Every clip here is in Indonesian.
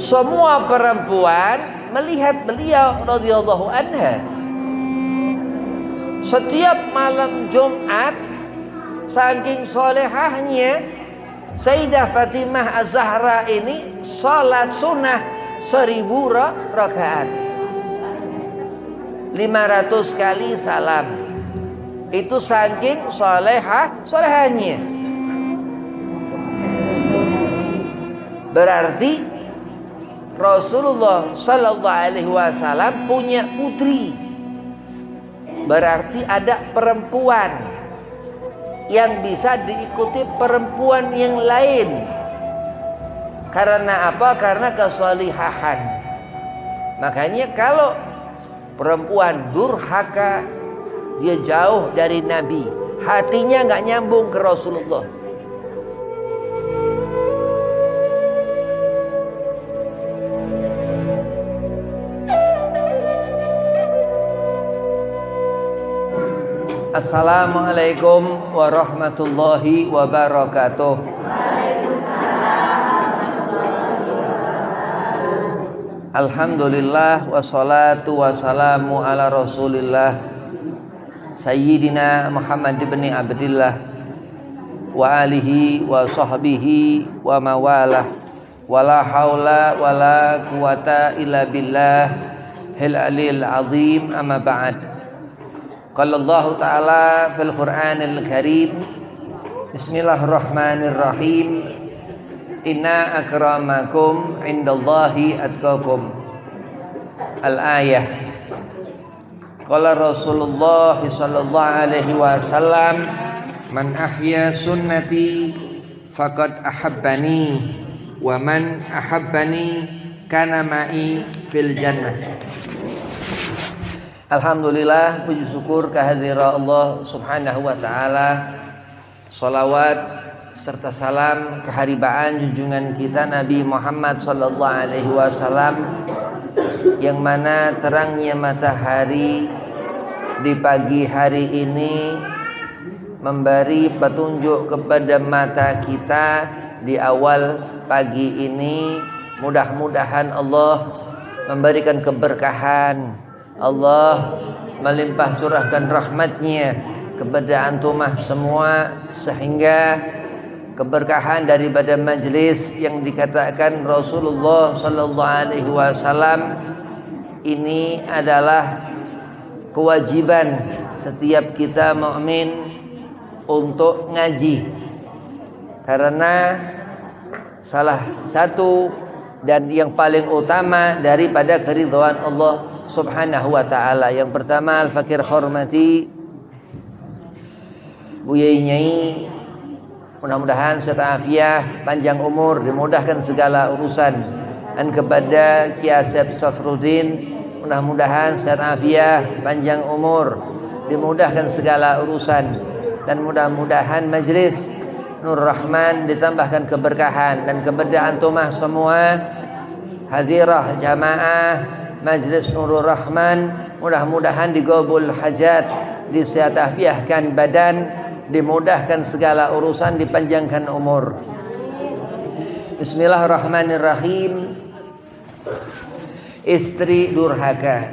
semua perempuan melihat beliau radhiyallahu anha. Setiap malam Jumat, saking solehahnya Sayyidah Fatimah Az-Zahra ini salat sunnah 1000 rakaat, 500 kali salam. Itu saking solehahnya. Berarti Rasulullah sallallahu alaihi wasallam punya putri. Berarti ada perempuan yang bisa diikuti perempuan yang lain. Karena apa? Karena kesolihahan. Makanya kalau perempuan durhaka, dia jauh dari Nabi, hatinya nggak nyambung ke Rasulullah. Assalamualaikum warahmatullahi wabarakatuh. Alhamdulillah wassalatu wassalamu ala Rasulillah Sayyidina Muhammad ibn Abdillah wa alihi wa sahbihi wa mawalah, wala haula wala quwata illa billah hil alil azim, amma ba'd. Qala Allah Ta'ala fil Qur'anil Karim, Bismillahirrahmanirrahim, Inna akramakum indallahi atqakum. Al-ayah. Qala Rasulullah sallallahu alaihi wasallam, man ahya sunnati faqad ahabbani, wa man ahabbani kana ma'i fil jannah. Alhamdulillah, puji syukur kehadirat Allah subhanahu wa ta'ala. Salawat serta salam keharibaan junjungan kita Nabi Muhammad sallallahu alaihi wasallam, yang mana terangnya matahari di pagi hari ini memberi petunjuk kepada mata kita di awal pagi ini. Mudah-mudahan Allah memberikan keberkahan, Allah melimpah curahkan rahmatnya kepada antumah semua, sehingga keberkahan daripada majlis yang dikatakan Rasulullah sallallahu alaihi wasallam ini adalah kewajiban setiap kita mukmin untuk ngaji. Karena salah satu dan yang paling utama daripada keridhaan Allah subhanahu wa ta'ala. Yang pertama, al-fakir hormati Buya Nyai, mudah-mudahan sehat afiah, panjang umur, dimudahkan segala urusan. Dan kepada Ki Asep Safruddin, mudah-mudahan sehat afiah, panjang umur, dimudahkan segala urusan. Dan mudah-mudahan majlis Nur Rahman ditambahkan keberkahan. Dan kepada antumah semua hadirah jamaah Majlis Nurul Rahman, mudah-mudahan digabul hajat, disehat afiahkan badan, dimudahkan segala urusan, dipanjangkan umur. Bismillahirrahmanirrahim. Istri durhaka.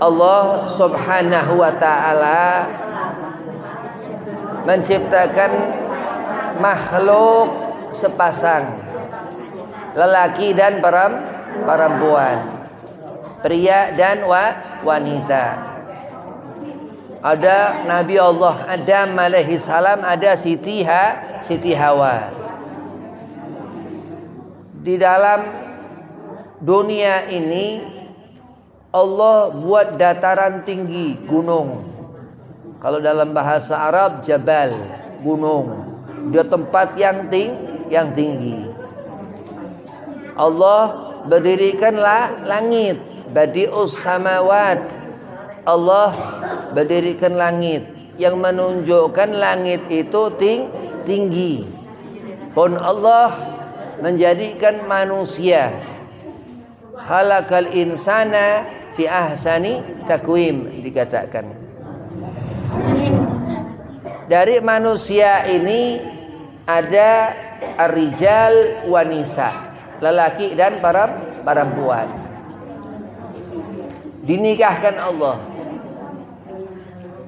Allah subhanahu wa ta'ala menciptakan makhluk sepasang, lelaki dan perempuan, pria dan wanita. Ada Nabi Allah Adam alaihi salam, ada Siti Hawa. Di dalam dunia ini Allah buat dataran tinggi, gunung. Kalau dalam bahasa Arab jabal, gunung. Dia tempat yang tinggi. Allah berdirikanlah langit, badi'us samawat. Allah berdirikan langit, yang menunjukkan langit itu tinggi. Pun Allah menjadikan manusia, khalaqal insana fi ahsani takwim, dikatakan. Dari manusia ini ada ar-rijal wa nisa, lelaki dan perempuan. Dinikahkan Allah.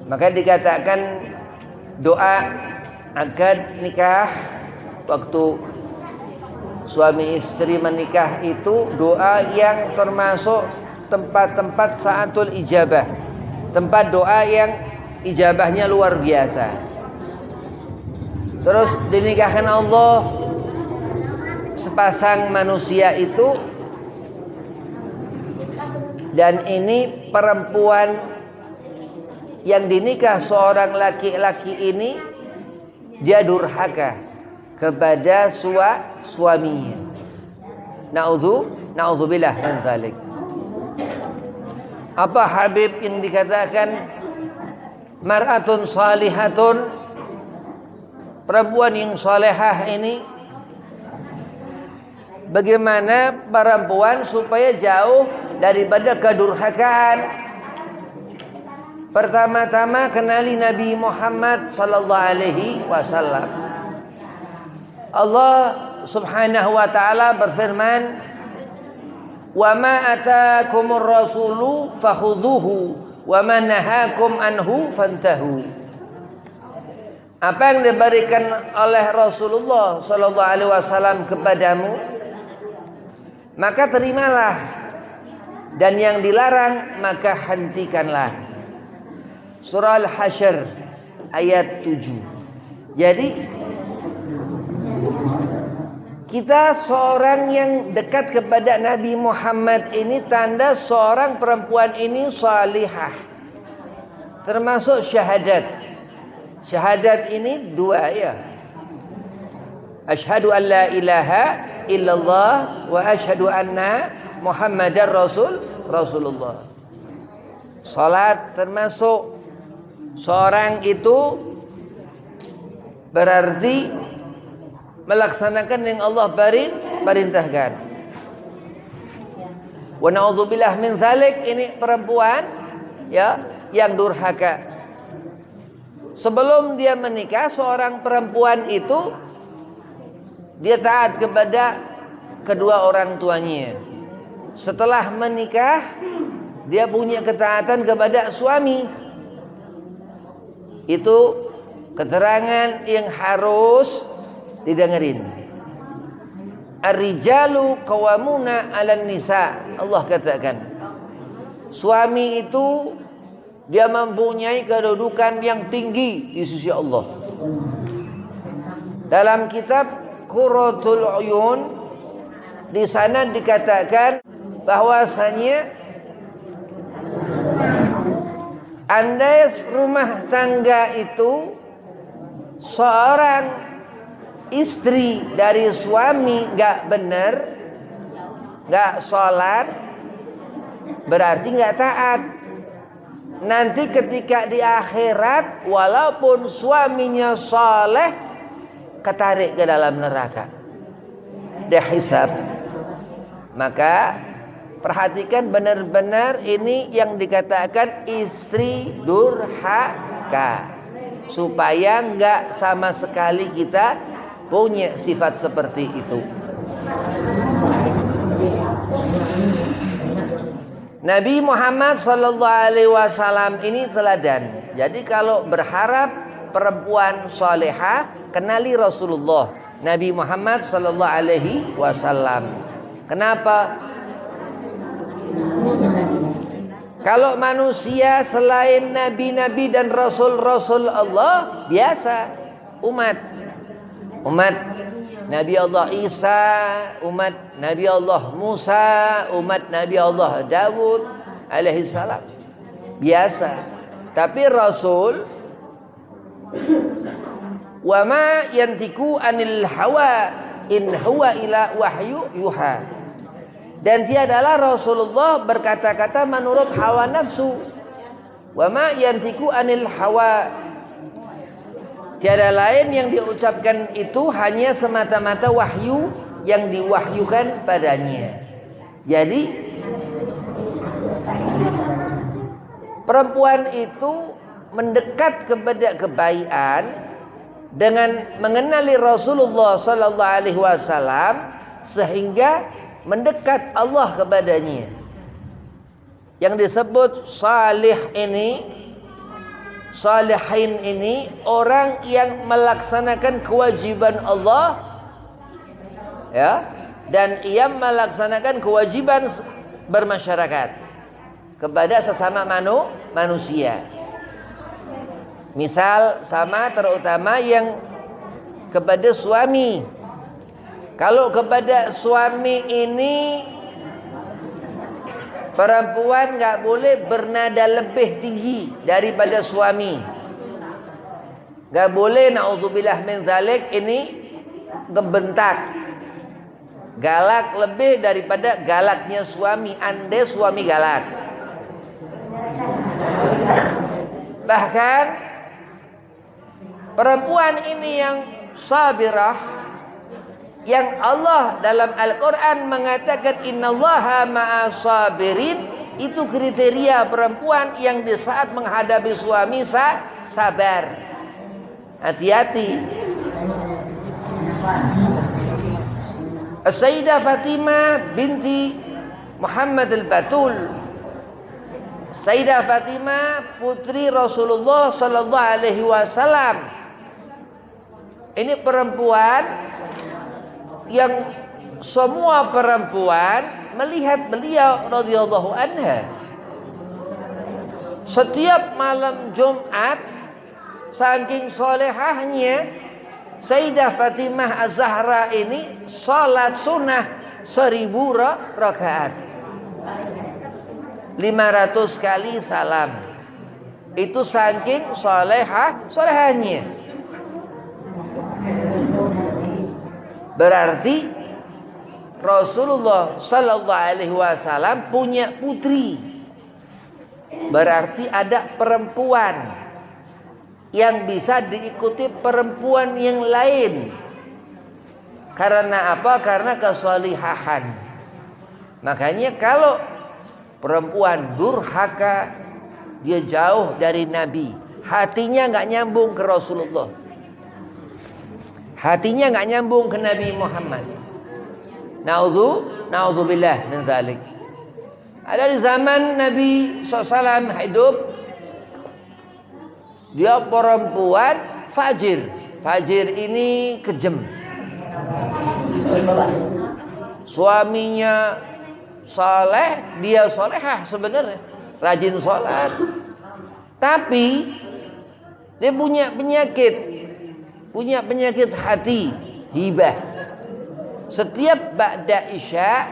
Maka dikatakan doa akad nikah, waktu suami istri menikah itu doa yang termasuk tempat-tempat saatul ijabah, tempat doa yang ijabahnya luar biasa. Terus dinikahkan Allah sepasang manusia itu, dan ini perempuan yang dinikah seorang laki-laki ini dia durhaka kepada suaminya. Na'udzubillah min dzalik. Apa Habib yang dikatakan mar'atun salihatun, perempuan yang salehah ini, bagaimana perempuan supaya jauh daripada kedurhakaan? Pertama-tama kenali Nabi Muhammad sallallahu alaihi wasallam. Allah Subhanahu wa taala berfirman, "Wa ma ataakumur rasulu fakhudhuhu wa ma nahakum anhu fantahu." Apa yang diberikan oleh Rasulullah sallallahu alaihi wasallam kepadamu, maka terimalah, dan yang dilarang maka hentikanlah. Surah Al-Hasyr ayat 7. Jadi kita seorang yang dekat kepada Nabi Muhammad ini tanda seorang perempuan ini salihah. Termasuk syahadat. Syahadat ini dua ya. Asyhadu an la ilaha illallah wa asyhadu anna Muhammadar Rasulullah. Salat termasuk seorang itu berarti melaksanakan yang Allah perintahkan. Wa na'udzubillah min dzalik, ini perempuan ya yang durhaka. Sebelum dia menikah, seorang perempuan itu dia taat kepada kedua orang tuanya. Setelah menikah, dia punya ketaatan kepada suami. Itu keterangan yang harus didengerin. Ar-rijalu qawwamuna 'alan nisa. Allah katakan, suami itu dia mempunyai kedudukan yang tinggi di sisi Allah. Dalam kitab Qurratul Uyun, di sana dikatakan bahwasanya andai rumah tangga itu seorang istri dari suami gak benar, gak sholat, berarti gak taat. Nanti ketika di akhirat, walaupun suaminya soleh, ketarik ke dalam neraka, dihisab. Maka perhatikan benar-benar ini yang dikatakan istri durhaka, supaya enggak sama sekali kita punya sifat seperti itu. Nabi Muhammad sallallahu alaihi wasallam ini teladan. Jadi kalau berharap perempuan salehah, kenali Rasulullah Nabi Muhammad sallallahu alaihi wasallam. Kenapa? Kalau manusia selain nabi-nabi dan rasul-rasul Allah, biasa umat Nabi Allah Isa, umat Nabi Allah Musa, umat Nabi Allah Dawud alaihi salam, biasa. Tapi Rasul, wa ma yantiku anil hawa in huwa ila wahyu yuha. Dan tiadalah Rasulullah berkata-kata menurut hawa nafsu. Wa ma yantiku anil hawa. Tiada lain yang diucapkan itu hanya semata-mata wahyu yang diwahyukan padanya. Jadi perempuan itu mendekat kepada kebaikan dengan mengenali Rasulullah sallallahu alaihi wasallam sehingga mendekat Allah kepadanya. Yang disebut salihin ini orang yang melaksanakan kewajiban Allah, ya, dan ia melaksanakan kewajiban bermasyarakat kepada sesama manusia. Misal sama terutama yang kepada suami. Kalau kepada suami ini perempuan nggak boleh bernada lebih tinggi daripada suami. Nggak boleh, naudzubillah min zalik, ini ngebentak, galak lebih daripada galaknya suami. Andai suami galak, bahkan perempuan ini yang sabirah, yang Allah dalam Al-Quran mengatakan innallaha ma'as sabirin, itu kriteria perempuan yang di saat menghadapi suami sabar. Hati-hati. Sayyidah Fatimah binti Muhammad al-Batul, Sayyidah Fatimah putri Rasulullah sallallahu alaihi wasallam, ini perempuan yang semua perempuan melihat beliau radhiyallahu anha. Setiap malam Jumat, saking solehahnya Sayyidah Fatimah Az-Zahra ini salat sunnah 1000 rakaat, 500 kali salam. Itu saking solehahnya. Berarti Rasulullah sallallahu alaihi wasallam punya putri. Berarti ada perempuan yang bisa diikuti perempuan yang lain. Karena apa? Karena kesolihahan. Makanya kalau perempuan durhaka, dia jauh dari Nabi, hatinya nggak nyambung ke Rasulullah, hatinya nggak nyambung ke Nabi Muhammad. Na'udzubillah min zalik. Ada di zaman Nabi SAW hidup, dia perempuan fajir. Fajir ini kejam. Suaminya saleh, dia solehah sebenarnya, rajin sholat, tapi dia punya penyakit hati, hibah. Setiap ba'da isya,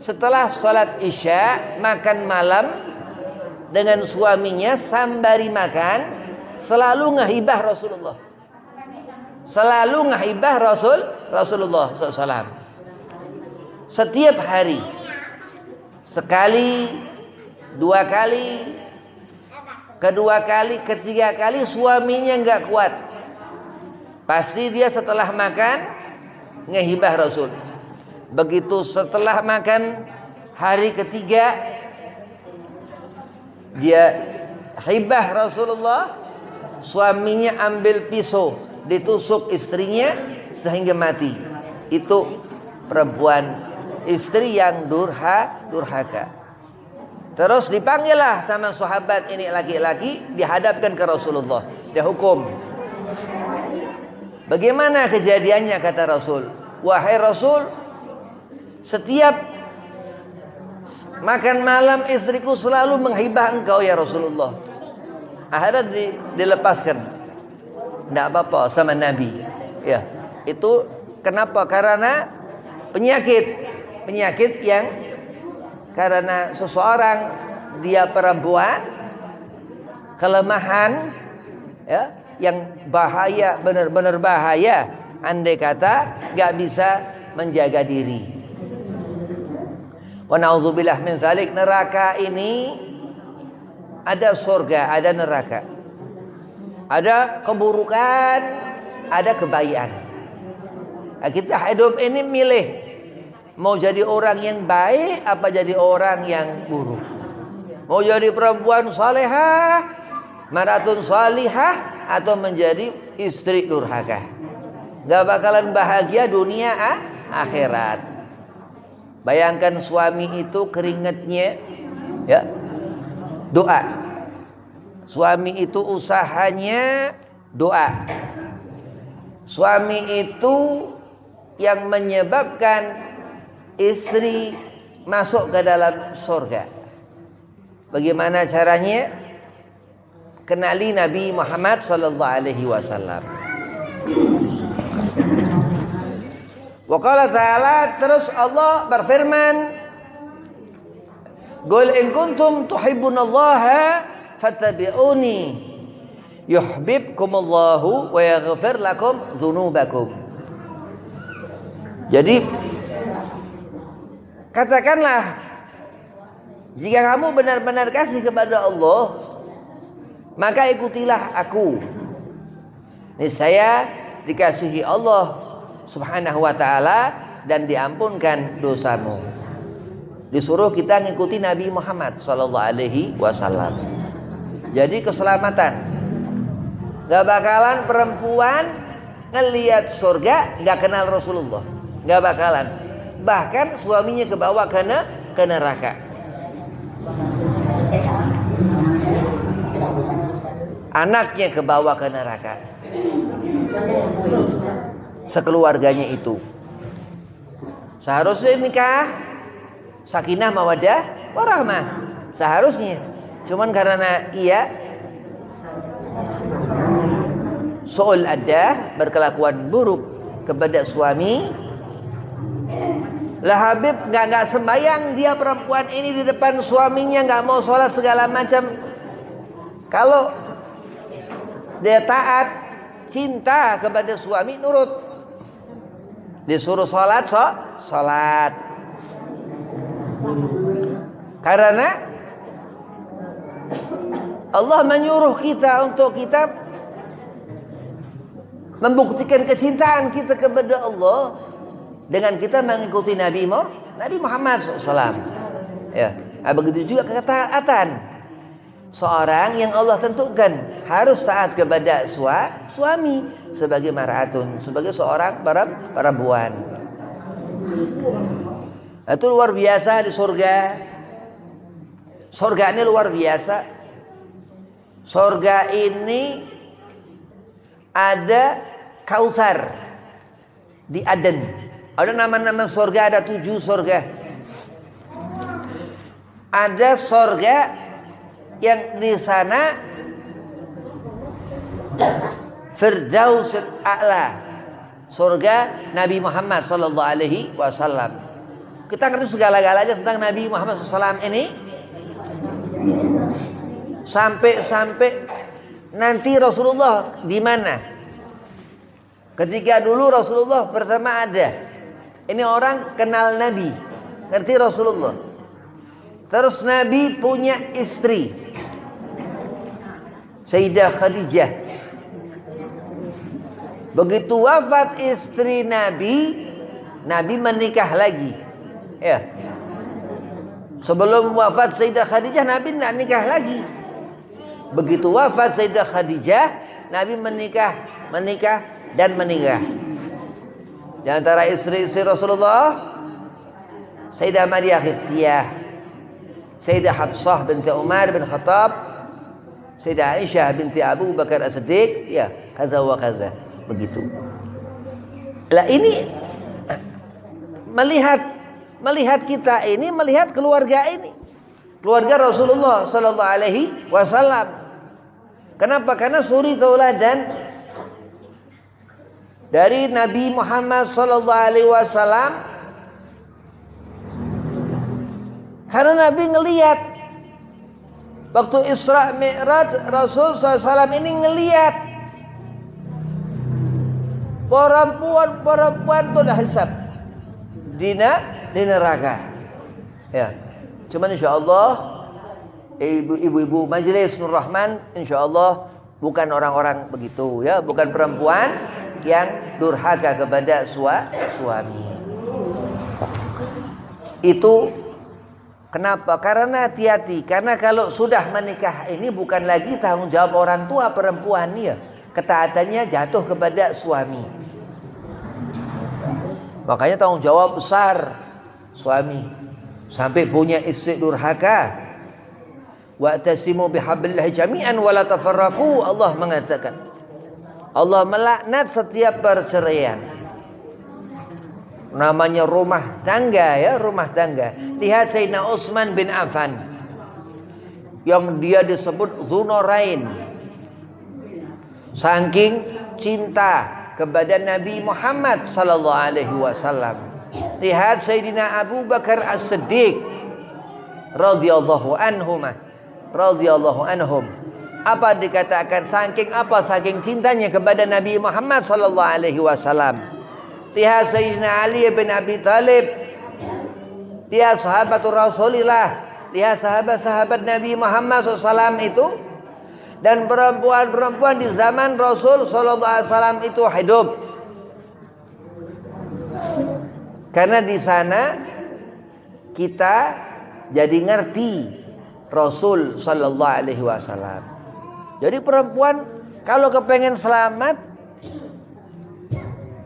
setelah sholat isya, makan malam dengan suaminya sambari makan, selalu ngehibah Rasulullah, selalu ngehibah Rasulullah SAW. Setiap hari, sekali, 2 kali, kedua kali, ketiga kali, suaminya nggak kuat, pasti dia setelah makan ngehibah Rasul. Begitu setelah makan hari ketiga, dia hibah Rasulullah, suaminya ambil pisau ditusuk istrinya sehingga mati. Itu perempuan, istri yang durhaka. Terus dipanggillah sama sahabat ini laki-laki, dihadapkan ke Rasulullah, dia hukum. Bagaimana kejadiannya? Kata Rasul, wahai Rasul, setiap makan malam istriku selalu menghibah engkau ya Rasulullah. Akhirnya dilepaskan, tidak apa-apa sama Nabi. Ya, itu kenapa? Karena penyakit yang karena seseorang dia perempuan, kelemahan, ya, yang bahaya, benar-benar bahaya. Andai kata gak bisa menjaga diri. Wa na'udzubillah min dzalik. Neraka ini ada surga, ada neraka, ada keburukan, ada kebaikan. Nah, kita hidup ini milih mau jadi orang yang baik apa jadi orang yang buruk. Mau jadi perempuan salehah, maratun salihah, atau menjadi istri durhaka. Gak bakalan bahagia dunia akhirat. Bayangkan suami itu keringatnya ya doa. Suami itu usahanya doa. Suami itu yang menyebabkan istri masuk ke dalam surga. Bagaimana caranya? Kenali Nabi Muhammad sallallahu alaihi wasallam. Wa qala ta'ala, terus Allah berfirman, "Qul in kuntum tuhibbunallaha fattabi'uni yuhibbukumullahu wa yaghfir lakum dzunubakum." Jadi katakanlah, jika kamu benar-benar kasih kepada Allah, maka ikutilah aku. Niscaya dikasihi Allah Subhanahu wa ta'ala dan diampunkan dosamu. Disuruh kita ngikuti Nabi Muhammad sallallahu alaihi wasallam. Jadi keselamatan. Gak bakalan perempuan ngelihat surga gak kenal Rasulullah. Gak bakalan. Bahkan suaminya kebawa ke neraka. Anaknya kebawa ke neraka. Sekeluarganya itu. Seharusnya nikah sakinah mawaddah warahmah. Seharusnya. Cuman karena ia su'ul addah, berkelakuan buruk kepada suami, lah Habib nggak sembayang dia perempuan ini di depan suaminya, nggak mau sholat segala macam. Kalau dia taat, cinta kepada suami, nurut. Disuruh sholat, sholat. Karena Allah menyuruh kita untuk kita membuktikan kecintaan kita kepada Allah dengan kita mengikuti Nabi Muhammad SAW. Ya, begitu juga ketaatan. Seorang yang Allah tentukan harus taat kepada suami sebagai mar'atun, sebagai seorang perempuan. Itu luar biasa di surga. Surga ini luar biasa. Surga ini ada Kautsar di Aden. Ada nama-nama surga, ada 7 surga. Ada surga yang di sana Firdausul A'la, surga Nabi Muhammad sallallahu alaihi wasallam. Kita ngerti segala-galanya tentang Nabi Muhammad SAW ini sampai nanti Rasulullah di mana? Ketika dulu Rasulullah pertama ada, ini orang kenal Nabi, ngerti Rasulullah. Terus Nabi punya istri Sayyidah Khadijah. Begitu wafat istri Nabi, Nabi menikah lagi. Ya. Sebelum wafat Sayyidah Khadijah, Nabi tidak nikah lagi. Begitu wafat Sayyidah Khadijah, Nabi menikah. Di antara istri-istri Rasulullah, Sayyidah Maria Khiftiyah, Sayyidah Hafsah binti Umar bin Khattab, Sayyidah Aisyah binti Abu Bakar As-Siddiq, ya, kaza wa kaza, begitu. Lah ini melihat kita ini, melihat keluarga ini, keluarga Rasulullah sallallahu alaihi wasallam. Kenapa? Karena suri tauladan dari Nabi Muhammad sallallahu alaihi wasallam. Karena Nabi ngelihat waktu Isra Mi'raj, Rasul SAW ini ngelihat perempuan itu dah hisab di neraka. Ya, cuman insyaallah ibu-ibu majelis Nur Rahman insyaallah bukan orang-orang begitu, ya, bukan perempuan yang durhaka kepada suami. Itu kenapa? Karena hati-hati. Karena kalau sudah menikah ini bukan lagi tanggung jawab orang tua perempuan, ya. ketaatannya jatuh kepada suami. Makanya tanggung jawab besar suami. Sampai punya istri durhaka. Wa'tasimu bihablillahi jami'an wa la tafarraqu. Allah mengatakan. Allah melaknat setiap perceraian. Namanya rumah tangga ya, rumah tangga. Lihat Sayyidina Utsman bin Affan yang dia disebut Dzunurain. Saking cinta kepada Nabi Muhammad sallallahu alaihi wasallam. Lihat Sayyidina Abu Bakar As-Siddiq radhiyallahu anhum. Apa dikatakan saking apa? Saking cintanya kepada Nabi Muhammad sallallahu alaihi wasallam. Lihat Sayyidina Ali bin Abi Thalib. Lihat sahabatul Rasulillah. Lihat sahabat-sahabat Nabi Muhammad SAW itu. Dan perempuan-perempuan di zaman Rasul SAW itu hidup. Karena di sana kita jadi ngerti Rasul SAW. Jadi perempuan kalau kepengen selamat,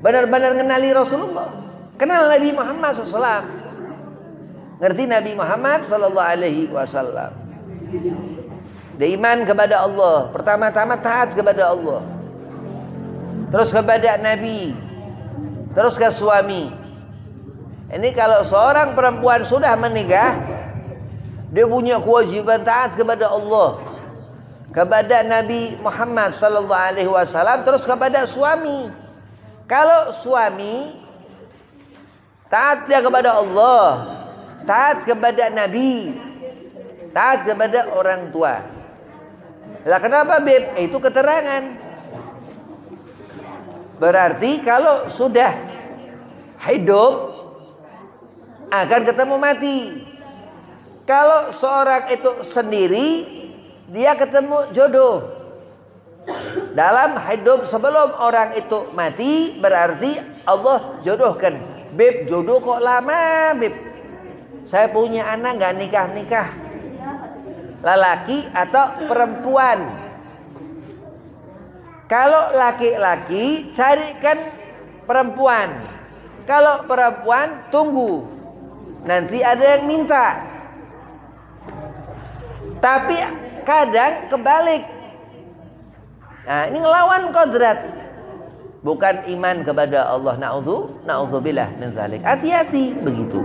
benar-benar mengenali Rasulullah, kenal Nabi Muhammad SAW, ngerti Nabi Muhammad SAW. Dia iman kepada Allah, pertama-tama taat kepada Allah, terus kepada Nabi, terus ke suami. Ini kalau seorang perempuan sudah menikah, dia punya kewajiban taat kepada Allah, kepada Nabi Muhammad SAW, terus kepada suami. Kalau suami taat dia kepada Allah, taat kepada Nabi, taat kepada orang tua. Lah kenapa Beb? Itu keterangan. Berarti kalau sudah hidup akan ketemu mati. Kalau seorang itu sendiri, dia ketemu jodoh. Dalam hidup sebelum orang itu mati, berarti Allah jodohkan. Beb, jodoh kok lama Beb? Saya punya anak gak nikah-nikah, lelaki atau perempuan. Kalau laki-laki carikan perempuan. Kalau perempuan tunggu, nanti ada yang minta. Tapi kadang kebalik. Nah, ini ngelawan kodrat, bukan iman kepada Allah. Na'udzubillah min dzalik. Hati-hati begitu.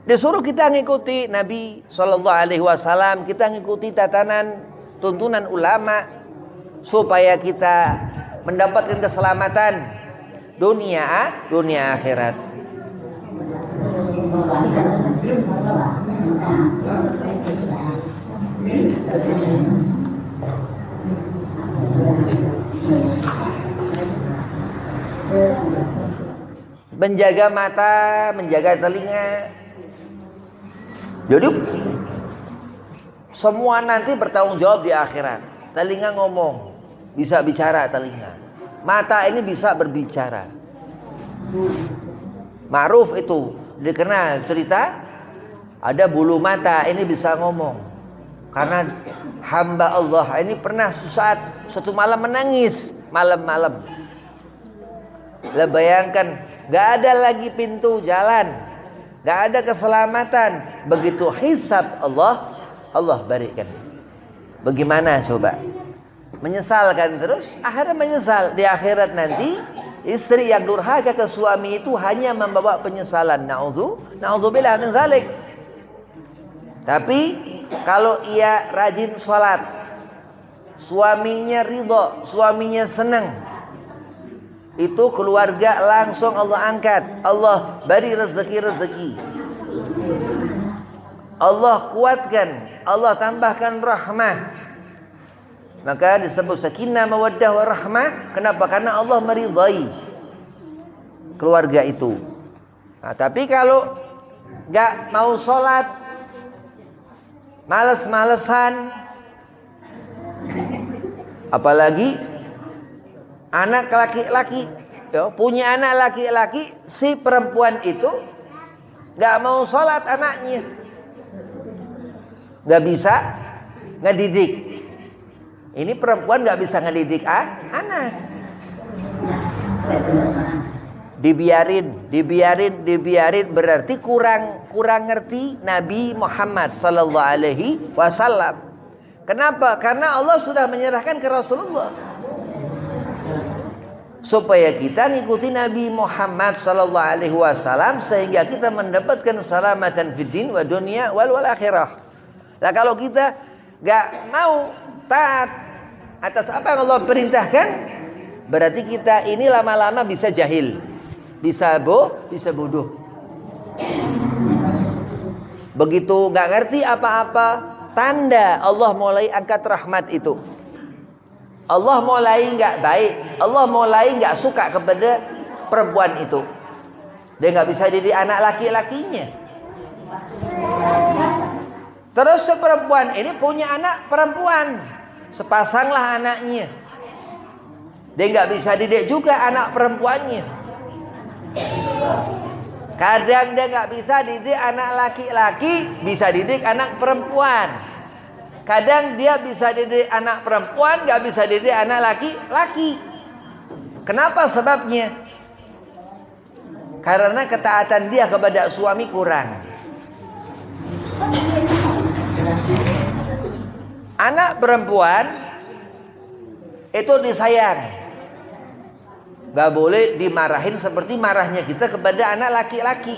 Disuruh kita ngikuti Nabi sallallahu alaihi wasallam, kita ngikuti tatanan tuntunan ulama supaya kita mendapatkan keselamatan dunia akhirat. Menjaga mata, menjaga telinga. Jadi semua nanti bertanggung jawab di akhirat. Telinga ngomong, bisa bicara telinga. Mata ini bisa berbicara. Ma'ruf itu dikenal cerita, ada bulu mata ini bisa ngomong. Karena hamba Allah ini pernah suatu malam menangis malam-malam. Lah bayangkan, gak ada lagi pintu jalan, gak ada keselamatan. Begitu hisab Allah berikan. Bagaimana coba? Menyesal kan terus? Akhirnya menyesal. Di akhirat nanti istri yang durhaka ke suami itu hanya membawa penyesalan. Na'udzubillah min dzalik. Tapi kalau ia rajin sholat, suaminya ridho, suaminya senang, itu keluarga langsung Allah angkat. Allah beri rezeki. Allah kuatkan, Allah tambahkan rahmah. Maka disebut sakinah, mawaddah, warahmah. Kenapa? Karena Allah meridai keluarga itu. Nah, tapi kalau gak mau sholat, males-malesan, apalagi anak laki-laki, punya anak laki-laki, si perempuan itu gak mau sholat anaknya, gak bisa ngedidik. Ini perempuan nggak bisa ngedidik anak. Dibiarin berarti kurang ngerti Nabi Muhammad sallallahu alaihi wasallam. Kenapa? Karena Allah sudah menyerahkan ke Rasulullah. Supaya kita ngikuti Nabi Muhammad sallallahu alaihi wasallam sehingga kita mendapatkan salamatan fid din wa dunya wal akhirah. Nah, kalau kita enggak mau taat atas apa yang Allah perintahkan, berarti kita ini lama-lama bisa jahil, bisa bodoh. Begitu enggak ngerti apa-apa, tanda Allah mulai angkat rahmat itu. Allah mulai nggak baik, Allah mulai nggak suka kepada perempuan itu. Dia nggak bisa didik anak laki-lakinya. Terus perempuan ini punya anak perempuan, sepasanglah anaknya. Dia nggak bisa didik juga anak perempuannya. Kadang dia nggak bisa didik anak laki-laki, bisa didik anak perempuan. Kadang dia bisa didik anak perempuan, gak bisa didik anak laki-laki. Kenapa sebabnya? Karena ketaatan dia kepada suami kurang. Anak perempuan itu disayang, gak boleh dimarahin seperti marahnya kita kepada anak laki-laki.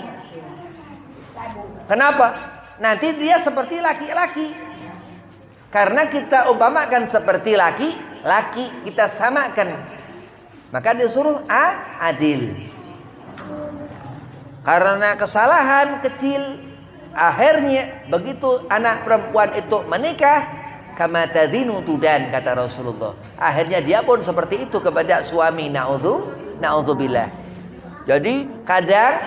Kenapa? Nanti dia seperti laki-laki. Karena kita umpamakan seperti laki-laki, kita samakan, maka disuruh adil. Karena kesalahan kecil, akhirnya begitu anak perempuan itu menikah, kama tadinu tudan, kata Rasulullah. Akhirnya dia pun seperti itu kepada suami. Na'udzubillah. Jadi kadang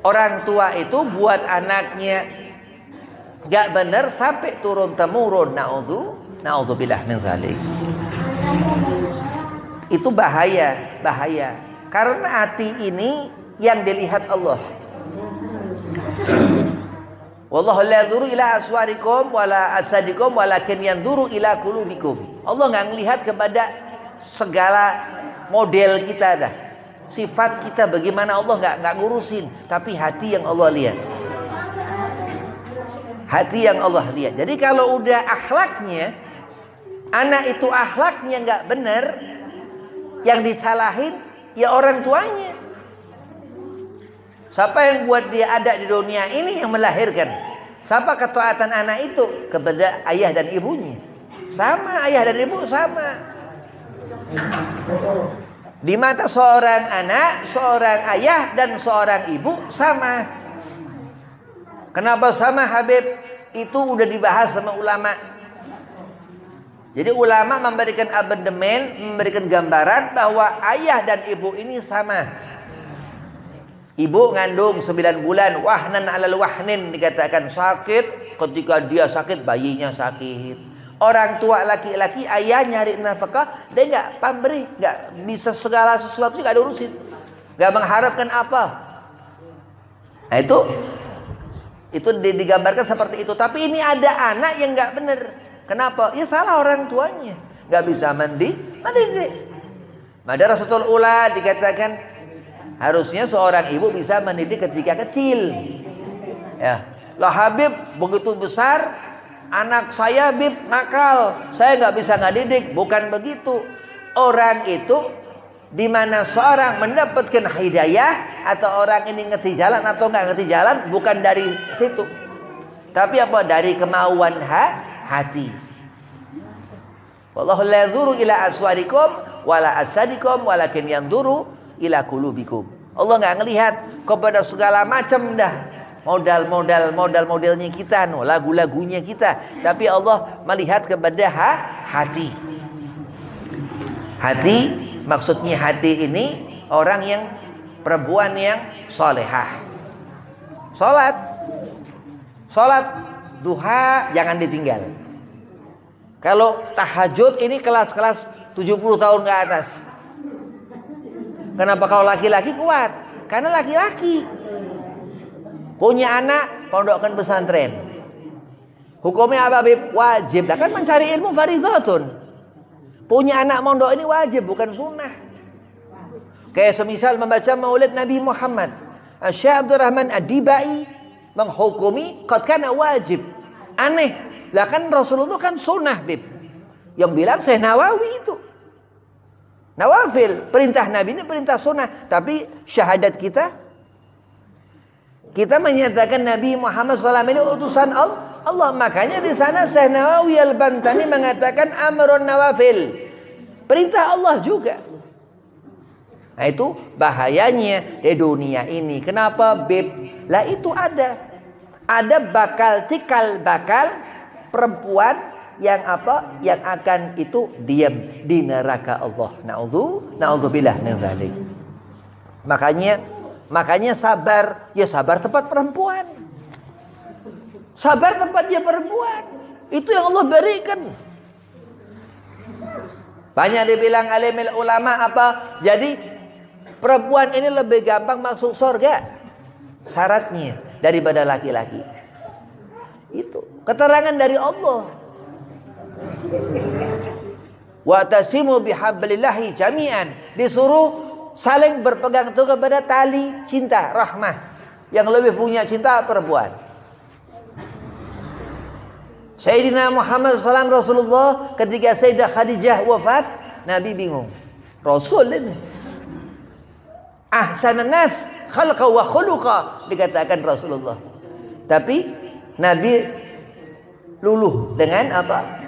orang tua itu buat anaknya gak benar sampai turun temurun. Na'udzubillah min dzalik. Itu bahaya. Karena hati ini yang dilihat Allah. Wallahu la yanzuru ila aswarikum wala asadikum walakin yanzuru ila qulubikum. Allah enggak melihat kepada segala model kita dah. Sifat kita bagaimana Allah enggak ngurusin, tapi hati yang Allah lihat. Hati yang Allah lihat. Jadi kalau udah akhlaknya, anak itu akhlaknya nggak benar, yang disalahin ya orang tuanya. Siapa yang buat dia ada di dunia ini yang melahirkan? Siapa ketaatan anak itu kepada ayah dan ibunya? Sama, ayah dan ibu sama. Di mata seorang anak, seorang ayah dan seorang ibu sama. Kenapa sama Habib? Itu udah dibahas sama ulama. Jadi ulama memberikan abendemen, memberikan gambaran bahwa ayah dan ibu ini sama. Ibu ngandung 9 bulan, wahnan alal wahnin, dikatakan sakit. Ketika dia sakit, bayinya sakit. Orang tua laki-laki, ayah nyari nafkah, dia nggak pamberi, nggak bisa segala sesuatu nggak diurusin, nggak mengharapkan apa. Nah itu digambarkan seperti itu. Tapi ini ada anak yang nggak benar. Kenapa? Ya salah orang tuanya, nggak bisa mendidik. Madrasatul ula dikatakan harusnya seorang ibu bisa mendidik ketika kecil. Ya, lah Habib begitu besar, anak saya Habib nakal, saya nggak bisa ngedidik. Bukan begitu. Orang itu di mana seorang mendapatkan hidayah atau orang ini ngerti jalan atau nggak ngerti jalan bukan dari situ, tapi apa? Dari kemauan hati. Wallahu la yanzuru ila aswarikum wala asadikum walakin yanzuru ila qulubikum. Allah nggak ngelihat kepada segala macam dah modal-modelnya kita, lagu-lagunya kita, tapi Allah melihat kepada hati. Hati, maksudnya hati ini orang yang perempuan yang solehah. Salat duha jangan ditinggal. Kalau tahajud ini kelas-kelas 70 tahun ke atas. Kenapa kalau laki-laki kuat? Karena laki-laki punya anak pondokkan pesantren. Hukumnya apa, Bib? Wajib. Lah kan mencari ilmu fardhatun. Punya anak mondok ini wajib, bukan sunnah. Kayak semisal membaca Maulid Nabi Muhammad. Syekh Abdurrahman Ad-Dibai menghukumi qad kana wajib. Aneh. Lah kan Rasulullah kan sunnah, Bib. Yang bilang Syekh Nawawi itu. Nawafil, perintah Nabi ini perintah sunnah. Tapi syahadat kita menyatakan Nabi Muhammad SAW ini utusan Allah. Makanya di sana Syekh Nawawi Al-Bantani mengatakan amrun nawafil, perintah Allah juga. Nah itu bahayanya di dunia ini. Kenapa, Beb? Lah itu ada cikal bakal perempuan yang apa? Yang akan itu diam di neraka Allah. Na'udzubillah min dzalik. Makanya sabar, ya sabar tempat perempuan. Sabar tempatnya perempuan. Itu yang Allah berikan. Banyak dibilang alimil ulama apa? Jadi perempuan ini lebih gampang masuk surga syaratnya daripada laki-laki. Itu keterangan dari Allah. Wa tasimu bihablillahi jami'an, disuruh saling berpegang teguh kepada tali cinta rahmah. Yang lebih punya cinta perempuan. Sayyidina Muhammad SAW, Rasulullah ketika Sayyidah Khadijah wafat, Nabi bingung. Rasul ini ahsanan nas khalqa wa khuluqa, dikatakan Rasulullah. Tapi Nabi luluh dengan apa?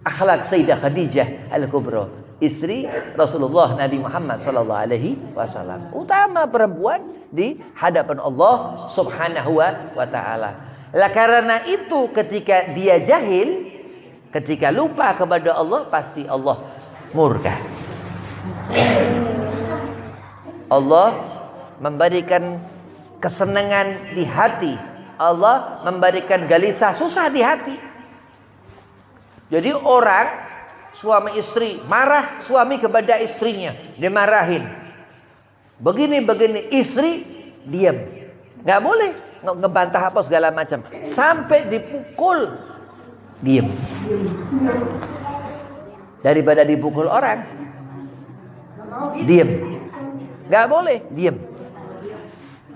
Akhlak Sayyidah Khadijah Al-Kubra, istri Rasulullah Nabi Muhammad sallallahu alaihi wasallam. Utama perempuan di hadapan Allah Subhanahu wa taala. Lah karena itu ketika dia jahil, ketika lupa kepada Allah, pasti Allah murka. Allah memberikan kesenangan di hati. Allah memberikan gelisah susah di hati. Jadi orang suami istri marah, suami kepada istrinya dimarahin. Begini istri diam. Nggak boleh ngebantah apa segala macam. Sampai dipukul diam. Daripada dipukul orang diam. Nggak boleh diam.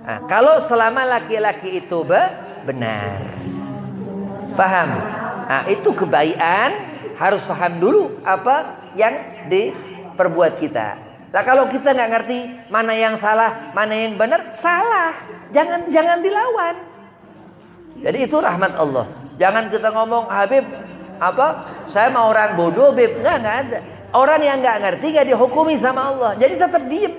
Nah, kalau selama laki-laki itu benar, paham? Nah, itu kebaikan, harus paham dulu apa yang diperbuat kita. Nah, kalau kita nggak ngerti mana yang salah, mana yang benar, salah. Jangan dilawan. Jadi itu rahmat Allah. Jangan kita ngomong, Habib, apa? Saya mau orang bodoh, Bib. Nggak ada. Orang yang nggak ngerti nggak dihukumi sama Allah. Jadi tetap diem.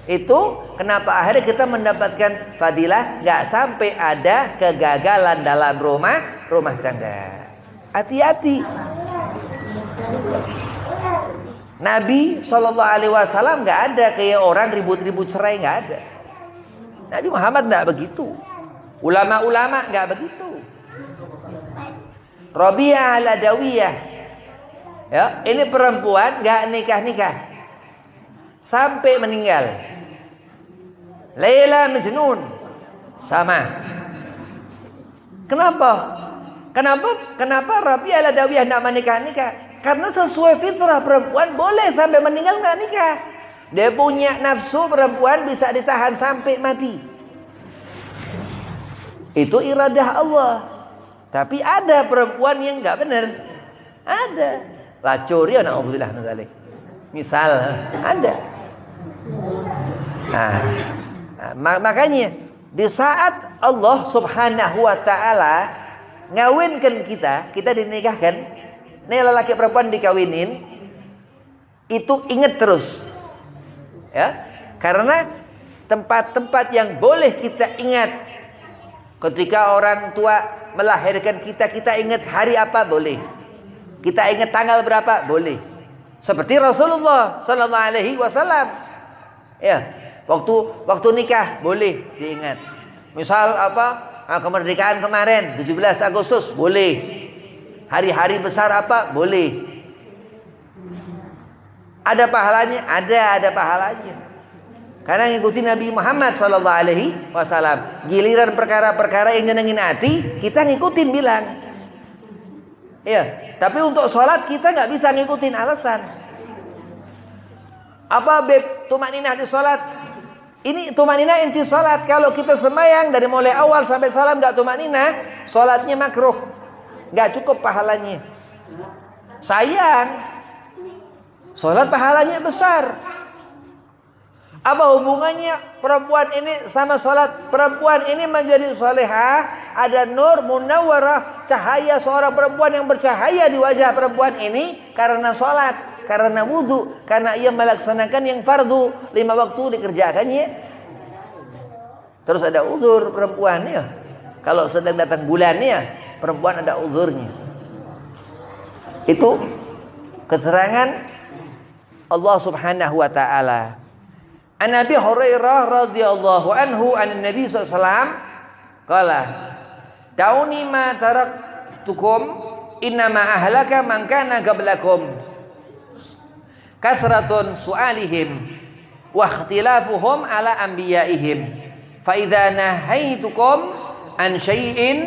Itu kenapa akhirnya kita mendapatkan fadilah, nggak sampai ada kegagalan dalam rumah tangga. Hati-hati. Nabi SAW nggak ada kayak orang ribut-ribut cerai, nggak ada. Nabi Muhammad nggak begitu. Ulama-ulama nggak begitu. Rabi'ah al-Adawiyah, ya, ini perempuan nggak nikah sampai meninggal. Laila Majnun sama. Kenapa Rabi'ah al-Adawiyah tidak menikah? Karena sesuai fitrah perempuan boleh sampai meninggal nggak nikah. Dia punya nafsu perempuan bisa ditahan sampai mati. Itu iradah Allah. Tapi ada perempuan yang nggak benar. Ada. Lacur ya, na'udzubillah min dzalik. Misal ada. Makanya di saat Allah Subhanahu wa taala ngawinkan kita dinikahkan, nih lelaki perempuan dikawinin, itu ingat terus. Ya. Karena tempat-tempat yang boleh kita ingat ketika orang tua melahirkan kita ingat hari apa boleh. Kita ingat tanggal berapa boleh. Seperti Rasulullah sallallahu alaihi wasallam. Ya. Waktu nikah boleh diingat. Misal kemerdekaan kemarin 17 Agustus boleh. Hari-hari besar apa boleh. Ada pahalanya? Ada pahalanya. Karena ngikuti Nabi Muhammad SAW. Giliran perkara-perkara yang nyenengin hati, kita ngikutin bilang. Iya. Tapi untuk sholat kita nggak bisa ngikutin, alasan. Apa beb tumaninah di sholat? Ini tumaninah inti sholat. Kalau kita sembahyang dari mulai awal sampai salam nggak tumaninah, sholatnya makruh, nggak cukup pahalanya. Sayang, sholat pahalanya besar. Apa hubungannya perempuan ini sama sholat? Perempuan ini menjadi solehah, ada nur munawwarah, cahaya seorang perempuan yang bercahaya di wajah perempuan ini karena sholat, karena wudhu, karena ia melaksanakan yang fardu 5 waktu dikerjakannya. Terus ada uzur perempuan ya. Kalau sedang datang bulannya, perempuan ada uzurnya. Itu keterangan Allah Subhanahu wa taala. An Abi Hurairah radhiyallahu anhu an Nabi sallallahu alaihi wasallam qala dauni ma taraktukum innama ahlaka man kana qablakum kasratun su'alihim wa ikhtilafuhum ala anbiya'ihim fa idza nahaitukum an syai'in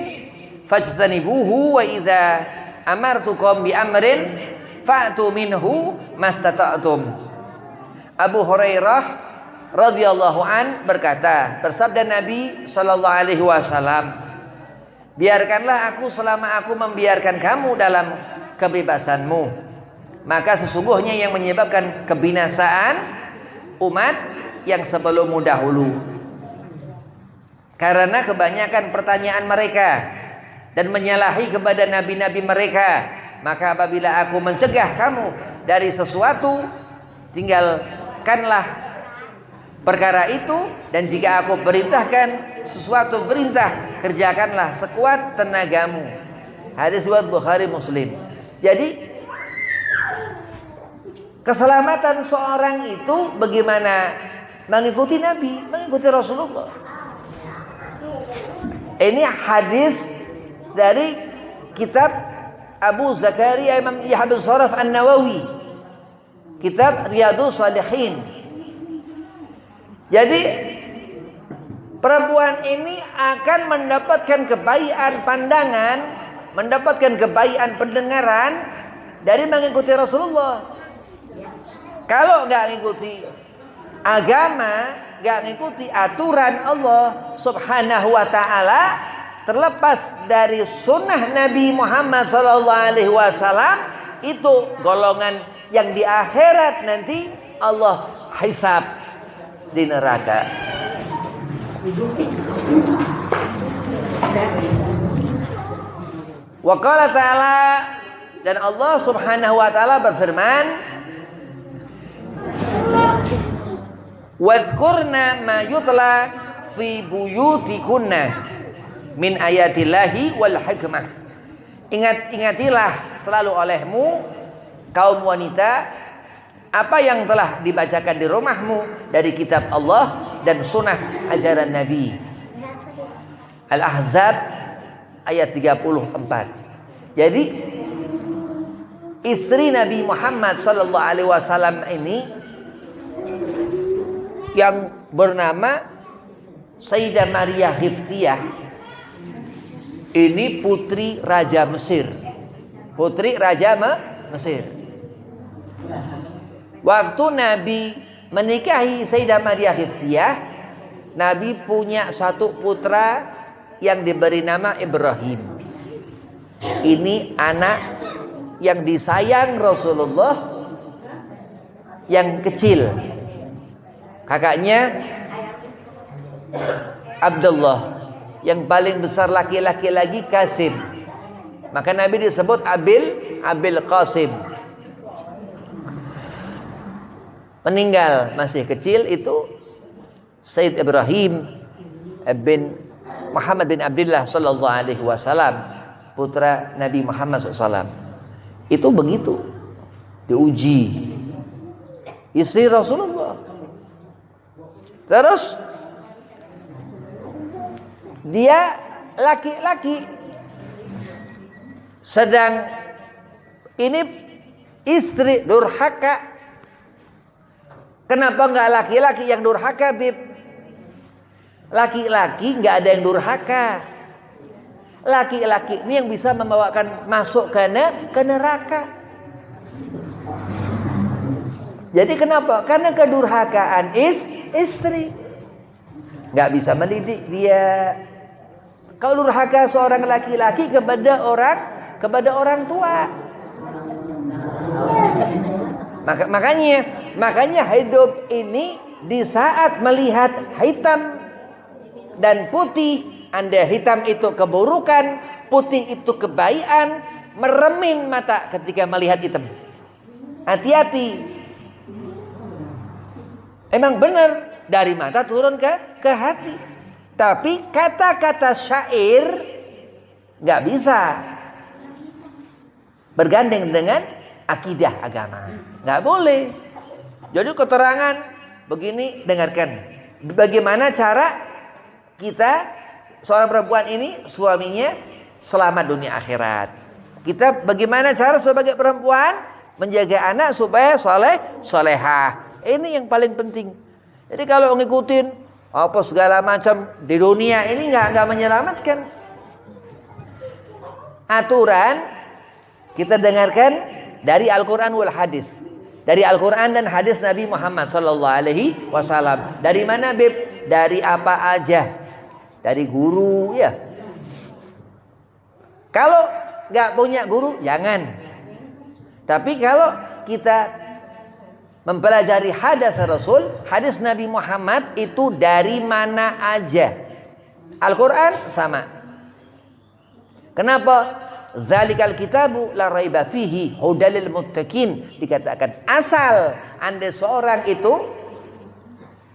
fajtanibuhu wa idza amartukum bi amrin fa'tu minhu mastata'tum. Abu Hurairah radhiyallahu an berkata, bersabda Nabi sallallahu alaihi wasallam, biarkanlah aku selama aku membiarkan kamu dalam kebebasanmu, maka sesungguhnya yang menyebabkan kebinasaan umat yang sebelummu dahulu karena kebanyakan pertanyaan mereka dan menyalahi kepada nabi-nabi mereka. Maka apabila aku mencegah kamu dari sesuatu, tinggalkanlah perkara itu, dan jika aku perintahkan sesuatu perintah, kerjakanlah sekuat tenagamu. Hadis riwayat Bukhari Muslim. Jadi keselamatan seorang itu bagaimana? Mengikuti Nabi, mengikuti Rasulullah. Ini hadis dari kitab Abu Zakaria Imam Yahya bin Sharaf An-Nawawi, kitab Riyadhus Shalihin. Jadi perempuan ini akan mendapatkan kebaikan pandangan, mendapatkan kebaikan pendengaran dari mengikuti Rasulullah. Kalau nggak ngikuti agama, nggak ngikuti aturan Allah Subhanahu wa taala, terlepas dari sunnah Nabi Muhammad SAW, itu golongan yang di akhirat nanti Allah hisab di neraka. Wa qala ta'ala, dan Allah Subhanahu wa taala berfirman, wadhkurna ma yutla fi buyutikunna min ayatillahi wal hikmah. Ingatilah selalu olehmu kaum wanita apa yang telah dibacakan di rumahmu dari kitab Allah dan sunnah ajaran Nabi. Al-Ahzab ayat 34. Jadi istri Nabi Muhammad sallallahu alaihi wasallam ini yang bernama Sayyidah Maria Khiftiyah, ini putri Raja Mesir. Putri Raja Mesir. Waktu Nabi menikahi Sayyidah Maria Khiftiyah, Nabi punya satu putra yang diberi nama Ibrahim. Ini anak yang disayang Rasulullah yang kecil. Kakaknya Abdullah, yang paling besar laki-laki lagi Qasim. Maka Nabi disebut Abil Qasim. Meninggal masih kecil itu Sayyid Ibrahim bin Muhammad bin Abdullah sallallahu alaihi wasallam, putra Nabi Muhammad SAW. Itu begitu diuji istri Rasulullah. Terus dia laki-laki, sedang ini istri durhaka Kenapa nggak laki-laki yang durhaka, Bib? Laki-laki nggak ada yang durhaka. Laki-laki ini yang bisa membawakan masuk ke neraka. Jadi kenapa? Karena kedurhakaan istri. Nggak bisa mendidik dia. Kalau durhaka seorang laki-laki kepada orang tua. Makanya hidup ini di saat melihat hitam dan putih, anda hitam itu keburukan, putih itu kebaikan, meremin mata ketika melihat hitam. Hati-hati. Emang benar dari mata turun ke hati. Tapi kata-kata syair nggak bisa bergandeng dengan akidah agama. Nggak boleh. Jadi keterangan begini, dengarkan. Bagaimana cara kita, seorang perempuan ini suaminya selamat dunia akhirat. Kita bagaimana cara sebagai perempuan menjaga anak supaya solehah. Ini yang paling penting. Jadi kalau ngikutin apa segala macam di dunia ini nggak menyelamatkan. Aturan kita dengarkan dari Al-Quran wal Hadis. Dari Al-Quran dan hadis Nabi Muhammad sallallahu alaihi wasallam. Dari mana, Beb? Dari apa aja? Dari guru, ya. Kalau nggak punya guru, jangan. Tapi kalau kita mempelajari hadis Rasul, hadis Nabi Muhammad itu dari mana aja. Al-Quran sama. Kenapa? Zalikal kitabu la raiba fihi hudalil muttaqin. Dikatakan asal anda seorang itu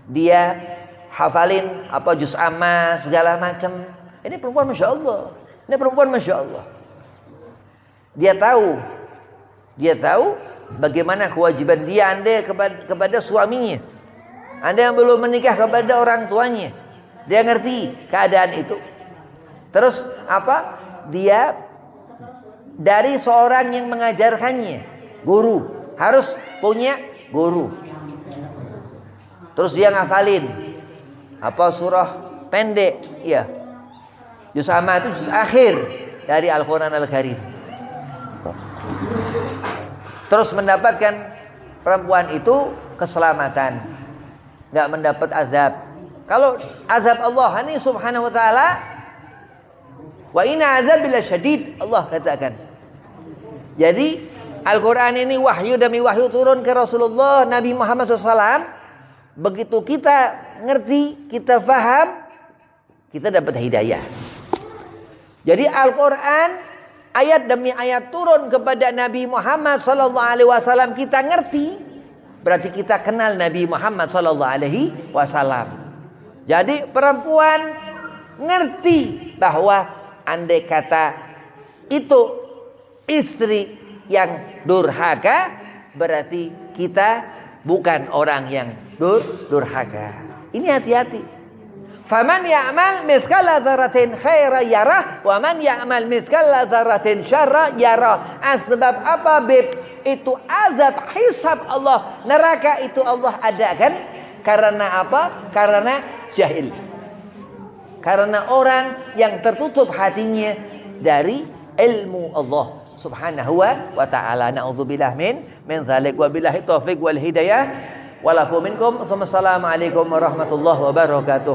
dia hafalin apa juz amma segala macam. Ini perempuan Masya Allah. Ini perempuan Masya Allah. Dia tahu bagaimana kewajiban dia anda kepada suaminya. Anda yang belum menikah kepada orang tuanya. Dia ngerti keadaan itu. Terus apa? Dia dari seorang yang mengajarkannya, guru, harus punya guru. Terus dia ngafalin apa surah pendek, ya. Juz amma itu juz akhir dari Al-Quran Al-Karim. Terus mendapatkan perempuan itu keselamatan, nggak mendapat azab. Kalau azab Allah ini subhanahu wa ta'ala, wa inna azabil syadid, Allah katakan. Jadi Al-Quran ini wahyu demi wahyu turun ke Rasulullah Nabi Muhammad SAW. Begitu kita ngerti, kita faham, kita dapat hidayah. Jadi Al-Quran ayat demi ayat turun kepada Nabi Muhammad SAW. Kita ngerti, berarti kita kenal Nabi Muhammad SAW. Jadi perempuan ngerti bahwa andai kata itu istri yang durhaka, berarti kita bukan orang yang durhaka. Ini hati-hati. Faman ya'mal mithqala dzarratin khairan yarah wa man ya'mal mithqala dzarratin syarran yarah. Sebab apa, Beb? Itu azab hisab Allah. Neraka itu Allah adakan karena apa? Karena jahil. Karena orang yang tertutup hatinya dari ilmu Allah subhanahu wa ta'ala. Na'udzubillah min dzalik wa billahi taufiq wal hidayah. Walafu minkum. Assalamualaikum warahmatullahi wabarakatuh.